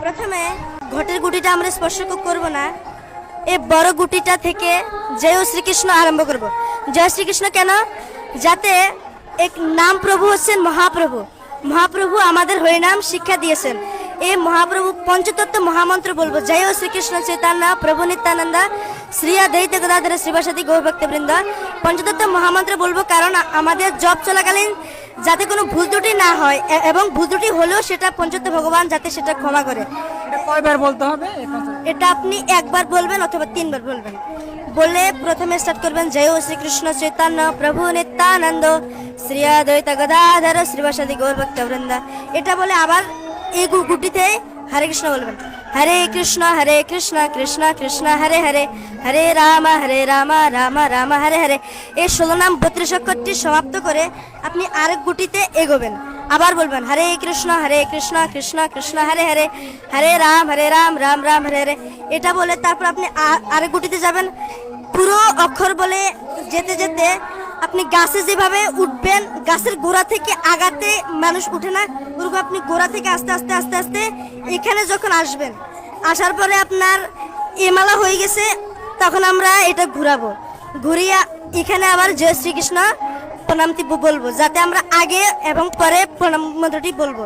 প্রথমে ঘটের গুটিটা আমরা স্পর্শ করব না, এই বড় গুটিটা থেকে জয় শ্রীকৃষ্ণ আরম্ভ করব। জয় শ্রীকৃষ্ণ কেন? যাতে এক নাম প্রভু হচ্ছেন মহাপ্রভু। মহাপ্রভু আমাদের হরিনাম শিক্ষা দিয়েছেন। এই মহাপ্রভু পঞ্চতত্ত্ব মহামন্ত্র বলবো, জয় শ্রীকৃষ্ণ চৈতন্য প্রভু নিত্যানন্দ শ্রী অদ্বৈত গদাধর শ্রীবাসাদি গৌরভক্তবৃন্দ। পঞ্চতত্ত্ব মহামন্ত্র বলবো কারণ আমাদের জপ চলাকালীন যাতে কোনো ভুল ত্রুটি না হয়, এবং ভুল ত্রুটি হলেও সেটা পঞ্চতত্ত্ব ভগবান যাতে সেটা ক্ষমা করে। এটা কয়বার বলতে হবে? এটা আপনি একবার বলবেন অথবা 3 বার বলবেন। বলে প্রথমে স্টার্ট করবেন, জয় শ্রীকৃষ্ণ চৈতন্য প্রভু নিত্যানন্দ শ্রী অদ্বৈত গদাধর শ্রীবাসাদি গৌরভক্তবৃন্দ। এটা বলে আবার এই গুটিতে হরে কৃষ্ণ বলবেন। হরে কৃষ্ণ কৃষ্ণ কৃষ্ণ হরে হরে, হরে রাম রাম রাম হরে হরে। এই 16 নাম 32 অক্ষরটি সমাপ্ত করে আপনি আরেক গুটিতে এগোবেন। আবার বলবেন হরে কৃষ্ণ কৃষ্ণ কৃষ্ণ হরে হরে, হরে রাম রাম রাম হরে হরে। এটা বলে তারপর আপনি আরেক গুটিতে যাবেন। পুরো অক্ষর বলে যেতে যেতে আপনি গাছে যেভাবে উঠবেন, গাছের গোড়া থেকে আগাতে মানুষ উঠে না, ওরকম আপনি গোড়া থেকে আস্তে আস্তে আস্তে আস্তে এখানে যখন আসবেন, আসার পরে আপনার এমালা হয়ে গেছে, তখন আমরা এটা ঘুরাবো। ঘুরিয়ে এখানে আবার জয় শ্রীকৃষ্ণ প্রণামটি বলবো, যাতে আমরা আগে এবং পরে প্রণাম মন্ত্রটি বলবো।